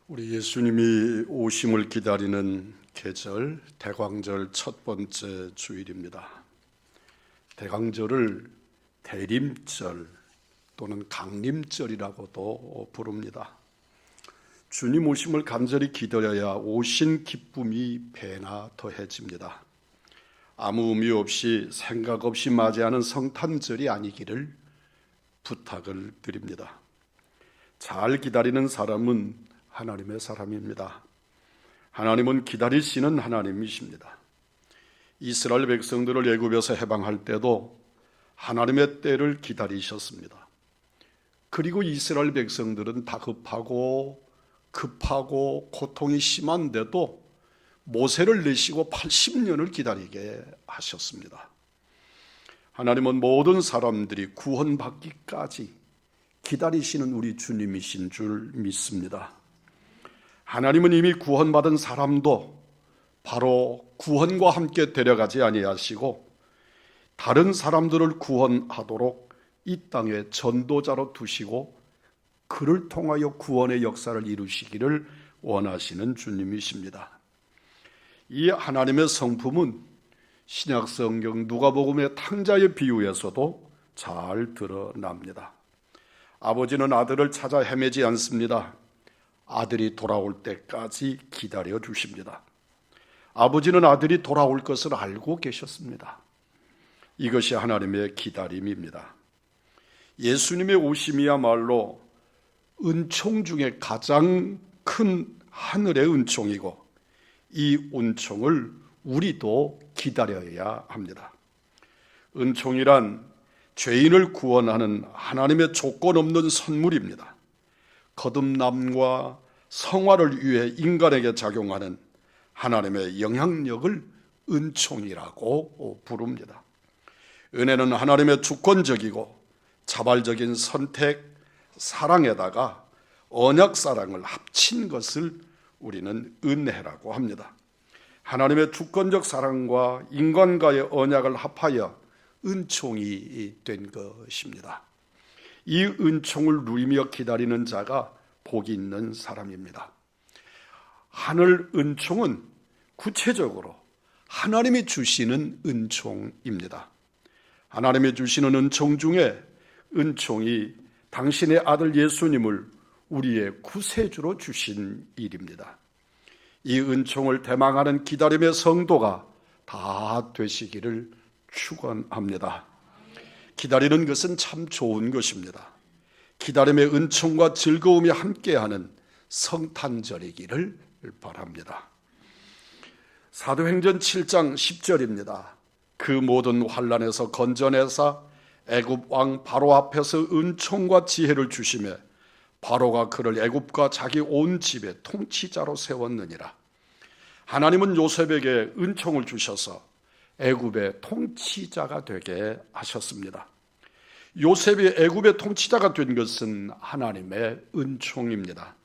우리 예수님이 오심을 기다리는 계절 대광절 첫 번째 주일입니다. 대광절을 대림절 또는 강림절이라고도 부릅니다. 주님 오심을 간절히 기다려야 오신 기쁨이 배나 더해집니다. 아무 의미 없이 생각 없이 맞이하는 성탄절이 아니기를 부탁을 드립니다. 잘 기다리는 사람은 하나님의 사람입니다. 하나님은 기다리시는 하나님이십니다. 이스라엘 백성들을 애굽에서 해방할 때도 하나님의 때를 기다리셨습니다. 그리고 이스라엘 백성들은 다급하고 급하고 고통이 심한데도 모세를 내시고 80년을 기다리게 하셨습니다. 하나님은 모든 사람들이 구원받기까지 기다리시는 우리 주님이신 줄 믿습니다. 하나님은 이미 구원받은 사람도 바로 구원과 함께 데려가지 아니하시고 다른 사람들을 구원하도록 이 땅에 전도자로 두시고 그를 통하여 구원의 역사를 이루시기를 원하시는 주님이십니다. 이 하나님의 성품은 신약 성경 누가복음의 탕자의 비유에서도 잘 드러납니다. 아버지는 아들을 찾아 헤매지 않습니다. 아들이 돌아올 때까지 기다려 주십니다. 아버지는 아들이 돌아올 것을 알고 계셨습니다. 이것이 하나님의 기다림입니다. 예수님의 오심이야말로 은총 중에 가장 큰 하늘의 은총이고 이 은총을 우리도 기다려야 합니다. 은총이란 죄인을 구원하는 하나님의 조건 없는 선물입니다. 거듭남과 성화를 위해 인간에게 작용하는 하나님의 영향력을 은총이라고 부릅니다. 은혜는 하나님의 주권적이고 자발적인 선택, 사랑에다가 언약사랑을 합친 것을 우리는 은혜라고 합니다. 하나님의 주권적 사랑과 인간과의 언약을 합하여 은총이 된 것입니다. 이 은총을 누리며 기다리는 자가 복이 있는 사람입니다. 하늘 은총은 구체적으로 하나님이 주시는 은총입니다. 하나님이 주시는 은총 중에 은총이 당신의 아들 예수님을 우리의 구세주로 주신 일입니다. 이 은총을 대망하는 기다림의 성도가 다 되시기를 축원합니다. 기다리는 것은 참 좋은 것입니다. 기다림의 은총과 즐거움이 함께하는 성탄절이기를 바랍니다. 사도행전 7장 10절입니다. 그 모든 환난에서 건져내사 애굽 왕 바로 앞에서 은총과 지혜를 주시매 바로가 그를 애굽과 자기 온 집의 통치자로 세웠느니라. 하나님은 요셉에게 은총을 주셔서 애굽의 통치자가 되게 하셨습니다. 요셉이 애굽의 통치자가 된 것은 하나님의 은총입니다.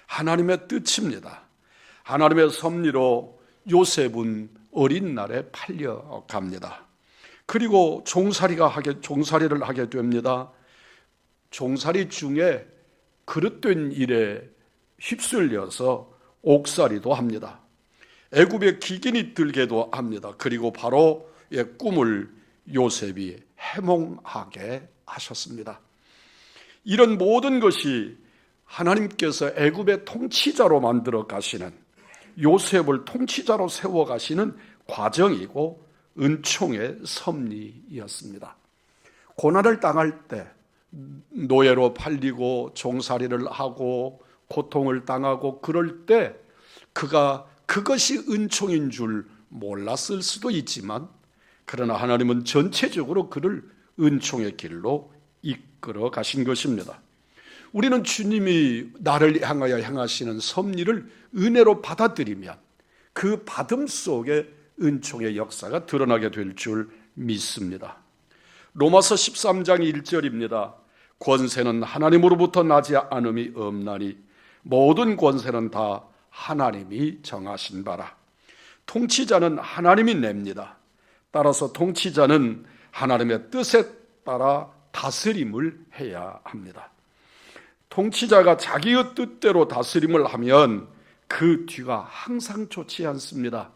하나님의 뜻입니다. 하나님의 섭리로 요셉은 어린 날에 팔려갑니다. 그리고 종살이를 하게 됩니다. 종살이 중에 그릇된 일에 휩쓸려서 옥살이도 합니다. 애굽에 기근이 들게도 합니다. 그리고 바로의 꿈을 요셉이 해몽하게 하셨습니다. 이런 모든 것이 하나님께서 애굽의 통치자로 만들어 가시는, 요셉을 통치자로 세워 가시는 과정이고 은총의 섭리였습니다. 고난을 당할 때, 노예로 팔리고 종살이를 하고 고통을 당하고 그럴 때 그것이 은총인 줄 몰랐을 수도 있지만, 그러나 하나님은 전체적으로 그를 은총의 길로 이끌어 가신 것입니다. 우리는 주님이 나를 향하여 행하시는 섭리를 은혜로 받아들이면 그 받음 속에 은총의 역사가 드러나게 될 줄 믿습니다. 로마서 13장 1절입니다. 권세는 하나님으로부터 나지 않음이 없나니 모든 권세는 다 하나님이 정하신 바라. 통치자는 하나님이 냅니다. 따라서 통치자는 하나님의 뜻에 따라 다스림을 해야 합니다. 통치자가 자기의 뜻대로 다스림을 하면 그 뒤가 항상 좋지 않습니다.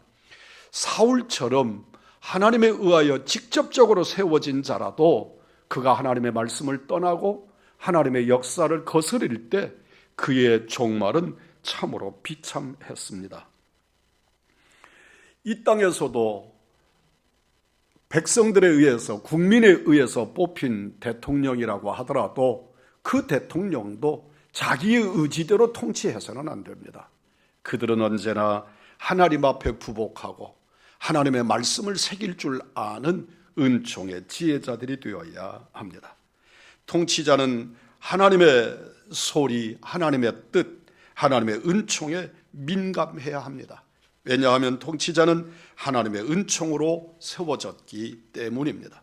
사울처럼 하나님에 의하여 직접적으로 세워진 자라도 그가 하나님의 말씀을 떠나고 하나님의 역사를 거스릴 때 그의 종말은 참으로 비참했습니다. 이 땅에서도 백성들에 의해서, 국민에 의해서 뽑힌 대통령이라고 하더라도 그 대통령도 자기의 의지대로 통치해서는 안 됩니다. 그들은 언제나 하나님 앞에 부복하고 하나님의 말씀을 새길 줄 아는 은총의 지혜자들이 되어야 합니다. 통치자는 하나님의 소리, 하나님의 뜻, 하나님의 은총에 민감해야 합니다. 왜냐하면 통치자는 하나님의 은총으로 세워졌기 때문입니다.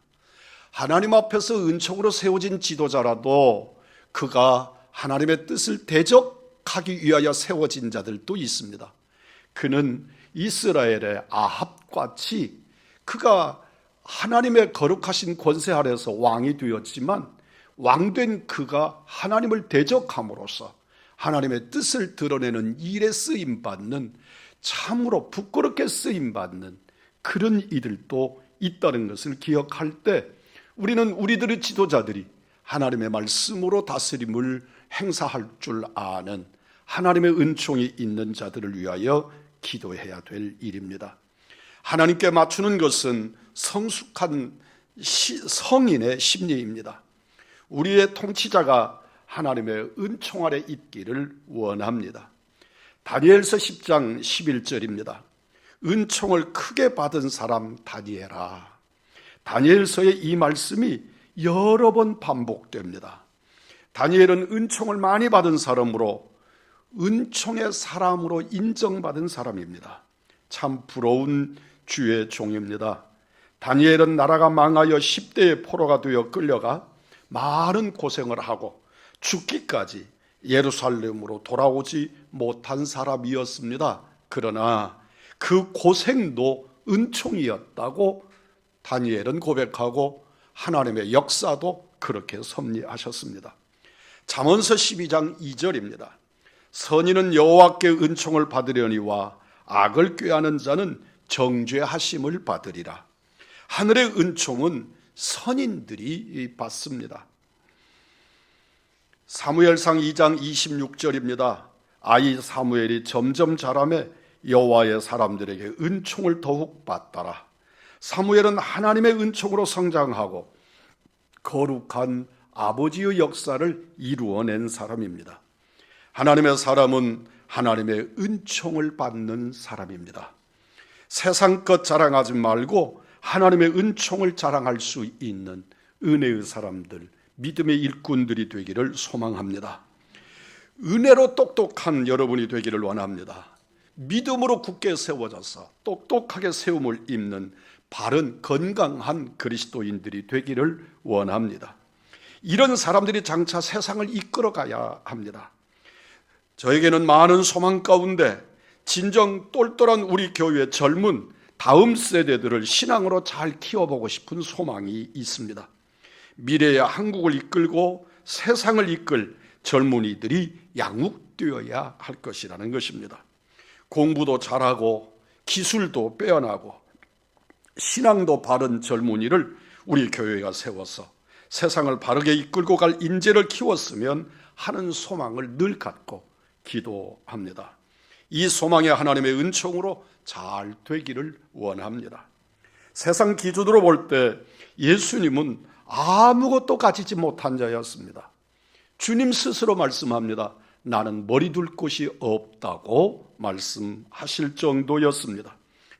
하나님 앞에서 은총으로 세워진 지도자라도 그가 하나님의 뜻을 대적하기 위하여 세워진 자들도 있습니다. 그는 이스라엘의 아합같이 그가 하나님의 거룩하신 권세 아래서 왕이 되었지만 왕된 그가 하나님을 대적함으로써 하나님의 뜻을 드러내는 일에 쓰임받는, 참으로 부끄럽게 쓰임받는 그런 이들도 있다는 것을 기억할 때 우리는 우리들의 지도자들이 하나님의 말씀으로 다스림을 행사할 줄 아는 하나님의 은총이 있는 자들을 위하여 기도해야 될 일입니다. 하나님께 맞추는 것은 성숙한 성인의 심리입니다. 우리의 통치자가 하나님의 은총 아래 있기를 원합니다. 다니엘서 10장 11절입니다. 은총을 크게 받은 사람 다니엘아. 다니엘서의 이 말씀이 여러 번 반복됩니다. 다니엘은 은총을 많이 받은 사람으로, 은총의 사람으로 인정받은 사람입니다. 참 부러운 주의 종입니다. 다니엘은 나라가 망하여 10대의 포로가 되어 끌려가 많은 고생을 하고 죽기까지 예루살렘으로 돌아오지 못한 사람이었습니다. 그러나 그 고생도 은총이었다고 다니엘은 고백하고 하나님의 역사도 그렇게 섭리하셨습니다. 잠언서 12장 2절입니다. 선인은 여호와께 은총을 받으려니와 악을 꾀하는 자는 정죄하심을 받으리라. 하늘의 은총은 선인들이 받습니다. 사무엘상 2장 26절입니다. 아이 사무엘이 점점 자라매 여호와의 사람들에게 은총을 더욱 받더라. 사무엘은 하나님의 은총으로 성장하고 거룩한 아버지의 역사를 이루어낸 사람입니다. 하나님의 사람은 하나님의 은총을 받는 사람입니다. 세상 것 자랑하지 말고 하나님의 은총을 자랑할 수 있는 은혜의 사람들, 믿음의 일꾼들이 되기를 소망합니다. 은혜로 똑똑한 여러분이 되기를 원합니다. 믿음으로 굳게 세워져서 똑똑하게 세움을 입는 바른 건강한 그리스도인들이 되기를 원합니다. 이런 사람들이 장차 세상을 이끌어가야 합니다. 저에게는 많은 소망 가운데 진정 똘똘한 우리 교회의 젊은 다음 세대들을 신앙으로 잘 키워보고 싶은 소망이 있습니다. 미래의 한국을 이끌고 세상을 이끌 젊은이들이 양육되어야 할 것이라는 것입니다. 공부도 잘하고 기술도 빼어나고 신앙도 바른 젊은이를 우리 교회가 세워서 세상을 바르게 이끌고 갈 인재를 키웠으면 하는 소망을 늘 갖고 기도합니다. 이 소망이 하나님의 은총으로 잘 되기를 원합니다. 세상 기준으로 볼 때 예수님은 아무것도 가지지 못한 자였습니다. 주님 스스로 말씀합니다. 나는 머리 둘 곳이 없다고 말씀하실 정도였습니다.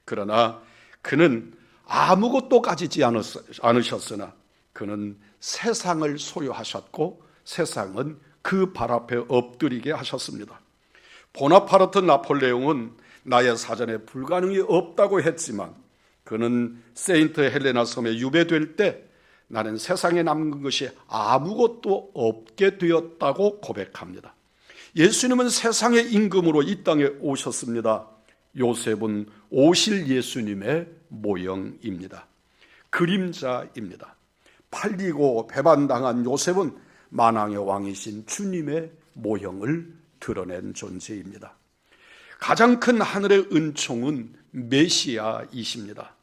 그러나 그는 아무것도 가지지 않으셨으나 그는 세상을 소유하셨고 세상은 그 발 앞에 엎드리게 하셨습니다. 보나파르트 나폴레옹은 나의 사전에 불가능이 없다고 했지만 그는 세인트 헬레나 섬에 유배될 때 나는 세상에 남은 것이 아무것도 없게 되었다고 고백합니다. 예수님은 세상의 임금으로 이 땅에 오셨습니다. 요셉은 오실 예수님의 모형입니다. 그림자입니다. 팔리고 배반당한 요셉은 만왕의 왕이신 주님의 모형을 드러낸 존재입니다. 가장 큰 하늘의 은총은 메시아이십니다.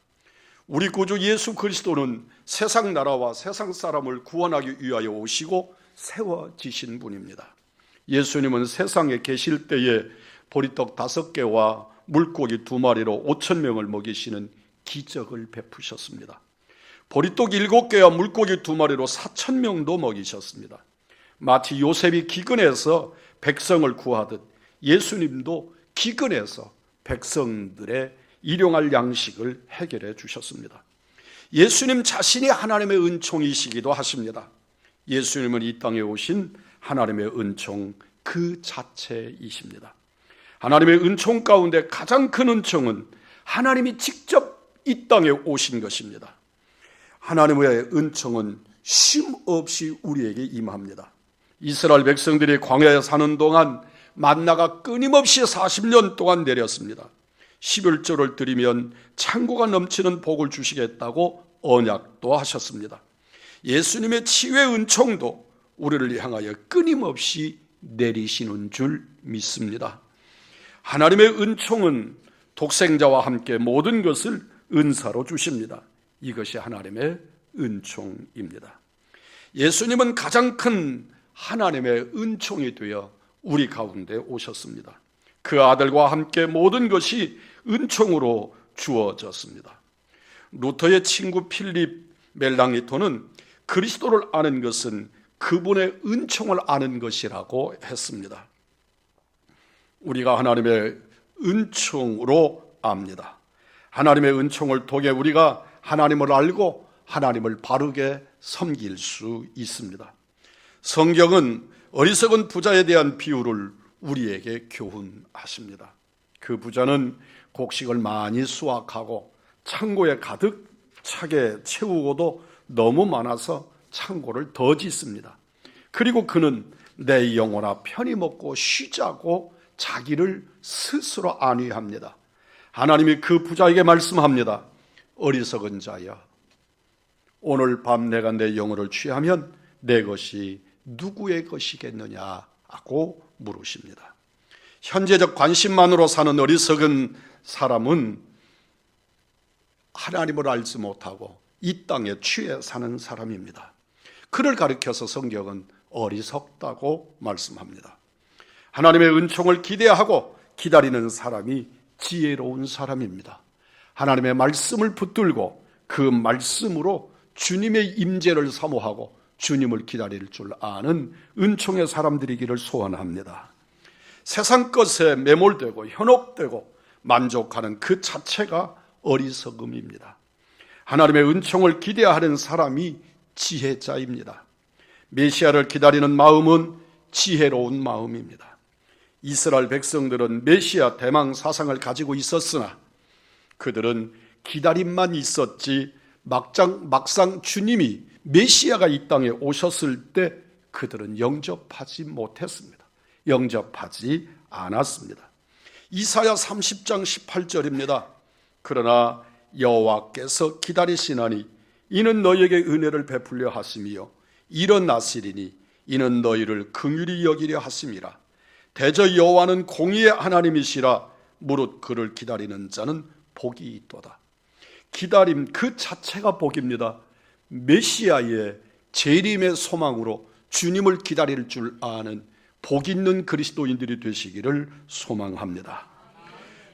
우리 구주 예수 그리스도는 세상 나라와 세상 사람을 구원하기 위하여 오시고 세워지신 분입니다. 예수님은 세상에 계실 때에 보리떡 5개와 물고기 2마리로 5,000명을 먹이시는 기적을 베푸셨습니다. 보리떡 7개와 물고기 2마리로 4,000명도 먹이셨습니다. 마치 요셉이 기근해서 백성을 구하듯 예수님도 기근해서 백성들의 일용할 양식을 해결해 주셨습니다. 예수님 자신이 하나님의 은총이시기도 하십니다. 예수님은 이 땅에 오신 하나님의 은총 그 자체이십니다. 하나님의 은총 가운데 가장 큰 은총은 하나님이 직접 이 땅에 오신 것입니다. 하나님의 은총은 쉼 없이 우리에게 임합니다. 이스라엘 백성들이 광야에 사는 동안 만나가 끊임없이 40년 동안 내렸습니다. 11조를 드리면 창고가 넘치는 복을 주시겠다고 언약도 하셨습니다. 예수님의 치유의 은총도 우리를 향하여 끊임없이 내리시는 줄 믿습니다. 하나님의 은총은 독생자와 함께 모든 것을 은사로 주십니다. 이것이 하나님의 은총입니다. 예수님은 가장 큰 하나님의 은총이 되어 우리 가운데 오셨습니다. 그 아들과 함께 모든 것이 은총으로 주어졌습니다. 루터의 친구 필립 멜랑리토는 그리스도를 아는 것은 그분의 은총을 아는 것이라고 했습니다. 우리가 하나님의 은총으로 압니다. 하나님의 은총을 통해 우리가 하나님을 알고 하나님을 바르게 섬길 수 있습니다. 성경은 어리석은 부자에 대한 비유를 우리에게 교훈하십니다. 그 부자는 곡식을 많이 수확하고 창고에 가득 차게 채우고도 너무 많아서 창고를 더 짓습니다. 그리고 그는 내 영혼아 편히 먹고 쉬자고 자기를 스스로 안위합니다. 하나님이 그 부자에게 말씀합니다. 어리석은 자여, 오늘 밤 내가 내 영혼을 취하면 내 것이 누구의 것이겠느냐고 물으십니다. 현재적 관심만으로 사는 어리석은 사람은 하나님을 알지 못하고 이 땅에 취해 사는 사람입니다. 그를 가리켜서 성경은 어리석다고 말씀합니다. 하나님의 은총을 기대하고 기다리는 사람이 지혜로운 사람입니다. 하나님의 말씀을 붙들고 그 말씀으로 주님의 임재를 사모하고 주님을 기다릴 줄 아는 은총의 사람들이기를 소원합니다. 세상 것에 매몰되고 현혹되고 만족하는 그 자체가 어리석음입니다. 하나님의 은총을 기대하는 사람이 지혜자입니다. 메시아를 기다리는 마음은 지혜로운 마음입니다. 이스라엘 백성들은 메시아 대망 사상을 가지고 있었으나 그들은 기다림만 있었지 막상 주님이 메시아가 이 땅에 오셨을 때 그들은 영접하지 못했습니다. 영접하지 않았습니다. 이사야 30장 18절입니다. 그러나 여호와께서 기다리시나니 이는 너희에게 은혜를 베풀려 하심이요 일어나시리니 이는 너희를 긍휼히 여기려 하심이라. 대저 여호와는 공의의 하나님이시라. 무릇 그를 기다리는 자는 복이 있도다. 기다림 그 자체가 복입니다. 메시아의 재림의 소망으로 주님을 기다릴 줄 아는 복 있는 그리스도인들이 되시기를 소망합니다.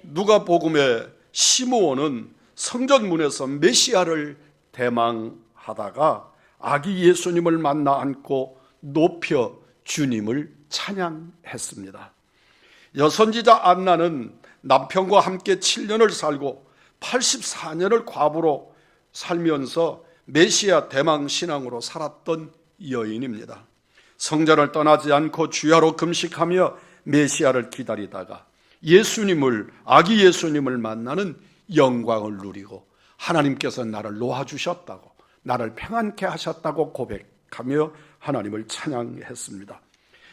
누가복음의 시므온은 성전문에서 메시아를 대망하다가 아기 예수님을 만나 안고 높여 주님을 찬양했습니다. 여선지자 안나는 남편과 함께 7년을 살고 84년을 과부로 살면서 메시아 대망 신앙으로 살았던 여인입니다. 성전을 떠나지 않고 주야로 금식하며 메시아를 기다리다가 아기 예수님을 만나는 영광을 누리고 하나님께서 나를 놓아주셨다고, 나를 평안케 하셨다고 고백하며 하나님을 찬양했습니다.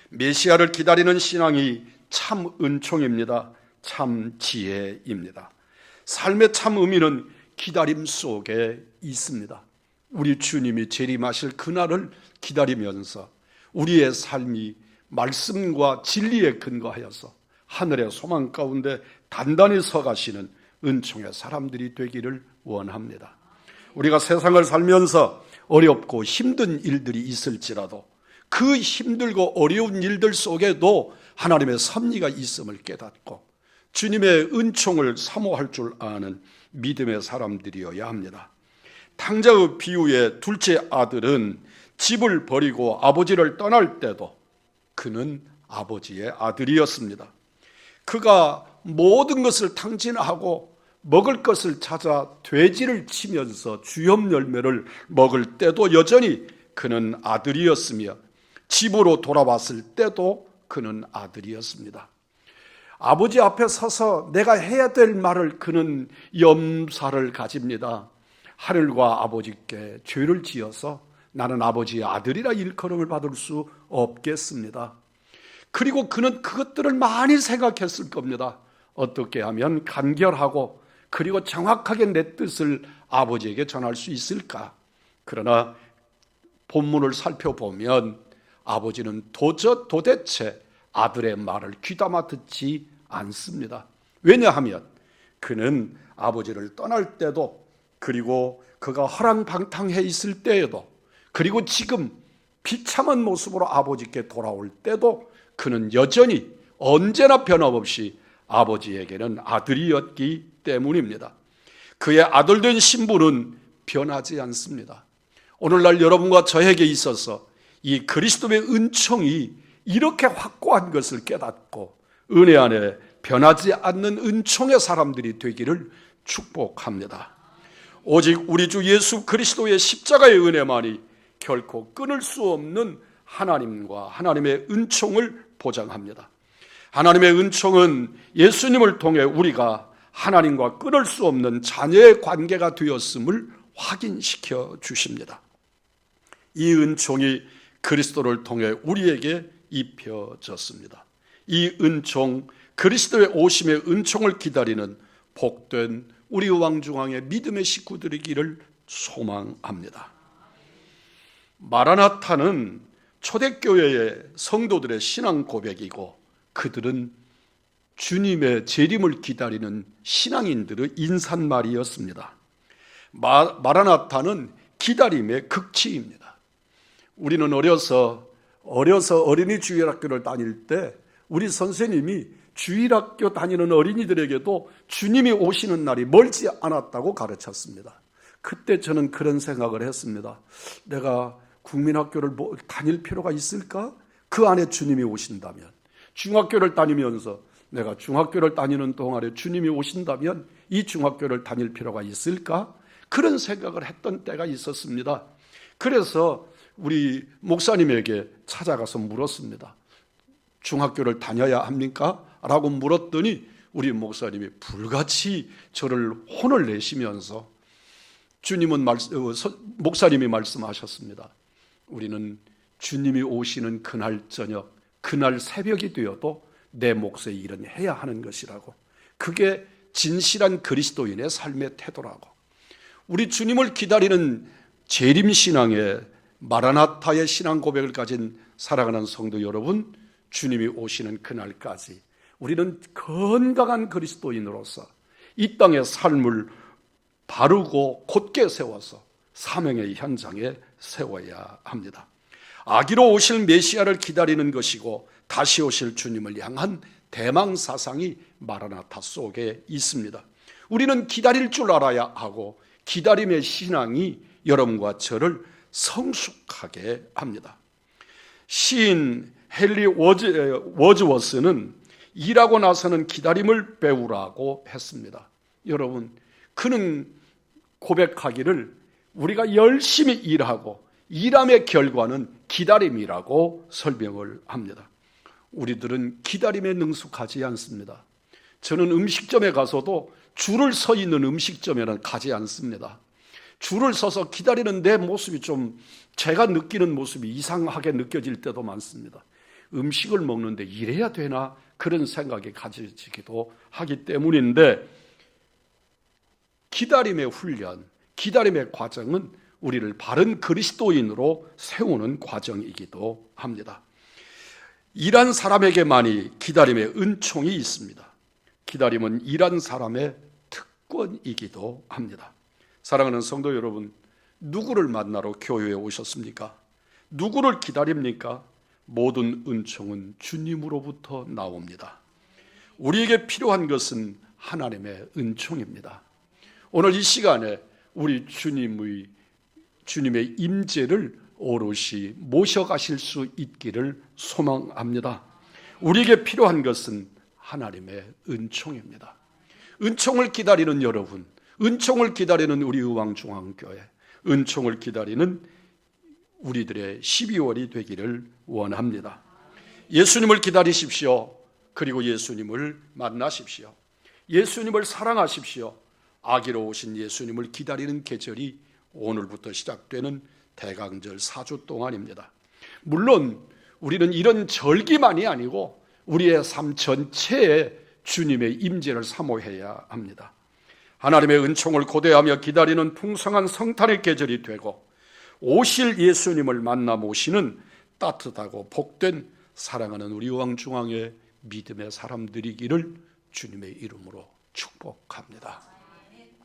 메시아를 기다리는 신앙이 참 은총입니다. 참 지혜입니다. 삶의 참 의미는 기다림 속에 있습니다. 우리 주님이 재림하실 그날을 기다리면서 우리의 삶이 말씀과 진리에 근거하여서 하늘의 소망 가운데 단단히 서가시는 은총의 사람들이 되기를 원합니다. 우리가 세상을 살면서 어렵고 힘든 일들이 있을지라도 그 힘들고 어려운 일들 속에도 하나님의 섭리가 있음을 깨닫고 주님의 은총을 사모할 줄 아는 믿음의 사람들이어야 합니다. 탕자의 비유의 둘째 아들은 집을 버리고 아버지를 떠날 때도 그는 아버지의 아들이었습니다. 그가 모든 것을 탕진하고 먹을 것을 찾아 돼지를 치면서 주염 열매를 먹을 때도 여전히 그는 아들이었으며 집으로 돌아왔을 때도 그는 아들이었습니다. 아버지 앞에 서서 내가 해야 될 말을 그는 염사를 가집니다. 하늘과 아버지께 죄를 지어서 나는 아버지의 아들이라 일컬음을 받을 수 없겠습니다. 그리고 그는 그것들을 많이 생각했을 겁니다. 어떻게 하면 간결하고 그리고 정확하게 내 뜻을 아버지에게 전할 수 있을까? 그러나 본문을 살펴보면 아버지는 도대체 아들의 말을 귀담아 듣지 않습니다. 왜냐하면 그는 아버지를 떠날 때도 그리고 그가 허랑방탕해 있을 때에도 그리고 지금 비참한 모습으로 아버지께 돌아올 때도 그는 여전히 언제나 변함없이 아버지에게는 아들이었기 때문입니다. 그의 아들된 신분은 변하지 않습니다. 오늘날 여러분과 저에게 있어서 이 그리스도의 은총이 이렇게 확고한 것을 깨닫고 은혜 안에 변하지 않는 은총의 사람들이 되기를 축복합니다. 오직 우리 주 예수 그리스도의 십자가의 은혜만이 결코 끊을 수 없는 하나님과 하나님의 은총을 보장합니다. 하나님의 은총은 예수님을 통해 우리가 하나님과 끊을 수 없는 자녀의 관계가 되었음을 확인시켜 주십니다. 이 은총이 그리스도를 통해 우리에게 입혀졌습니다. 이 은총, 그리스도의 오심의 은총을 기다리는 복된 우리 왕중왕의 믿음의 식구들이기를 소망합니다. 마라나타는 초대교회의 성도들의 신앙 고백이고 그들은 주님의 재림을 기다리는 신앙인들의 인사말이었습니다. 마라나타는 기다림의 극치입니다. 우리는 어려서 어린이 주일학교를 다닐 때 우리 선생님이 주일학교 다니는 어린이들에게도 주님이 오시는 날이 멀지 않았다고 가르쳤습니다. 그때 저는 그런 생각을 했습니다. 내가 국민학교를 다닐 필요가 있을까? 그 안에 주님이 오신다면. 중학교를 다니면서 내가 중학교를 다니는 동안에 주님이 오신다면 이 중학교를 다닐 필요가 있을까? 그런 생각을 했던 때가 있었습니다. 그래서 우리 목사님에게 찾아가서 물었습니다. 중학교를 다녀야 합니까? 라고 물었더니 우리 목사님이 불같이 저를 혼을 내시면서 목사님이 말씀하셨습니다. 우리는 주님이 오시는 그날 저녁, 그날 새벽이 되어도 내 몫의 일은 해야 하는 것이라고. 그게 진실한 그리스도인의 삶의 태도라고. 우리 주님을 기다리는 재림신앙의 마라나타의 신앙 고백을 가진 사랑하는 성도 여러분, 주님이 오시는 그날까지 우리는 건강한 그리스도인으로서 이 땅의 삶을 바르고 곧게 세워서 사명의 현장에 세워야 합니다. 아기로 오실 메시아를 기다리는 것이고 다시 오실 주님을 향한 대망사상이 마라나타 속에 있습니다. 우리는 기다릴 줄 알아야 하고 기다림의 신앙이 여러분과 저를 성숙하게 합니다. 시인 헨리 워즈워스는 일하고 나서는 기다림을 배우라고 했습니다. 여러분, 그는 고백하기를 우리가 열심히 일하고 일함의 결과는 기다림이라고 설명을 합니다. 우리들은 기다림에 능숙하지 않습니다. 저는 음식점에 가서도 줄을 서 있는 음식점에는 가지 않습니다. 줄을 서서 기다리는 내 모습이 좀 제가 느끼는 모습이 이상하게 느껴질 때도 많습니다. 음식을 먹는데 이래야 되나 그런 생각이 가지기도 하기 때문인데 기다림의 훈련, 기다림의 과정은 우리를 바른 그리스도인으로 세우는 과정이기도 합니다. 일한 사람에게만이 기다림의 은총이 있습니다. 기다림은 일한 사람의 특권이기도 합니다. 사랑하는 성도 여러분, 누구를 만나러 교회에 오셨습니까? 누구를 기다립니까? 모든 은총은 주님으로부터 나옵니다. 우리에게 필요한 것은 하나님의 은총입니다. 오늘 이 시간에 우리 주님의 임재를 오롯이 모셔가실 수 있기를 소망합니다. 우리에게 필요한 것은 하나님의 은총입니다. 은총을 기다리는 여러분, 은총을 기다리는 우리 의왕중앙교회, 은총을 기다리는 우리들의 12월이 되기를 원합니다. 예수님을 기다리십시오. 그리고 예수님을 만나십시오. 예수님을 사랑하십시오. 아기로 오신 예수님을 기다리는 계절이 오늘부터 시작되는 대강절 4주 동안입니다. 물론 우리는 이런 절기만이 아니고 우리의 삶 전체에 주님의 임재를 사모해야 합니다. 하나님의 은총을 고대하며 기다리는 풍성한 성탄의 계절이 되고 오실 예수님을 만나 모시는 따뜻하고 복된 사랑하는 우리 의왕중앙의 믿음의 사람들이기를 주님의 이름으로 축복합니다.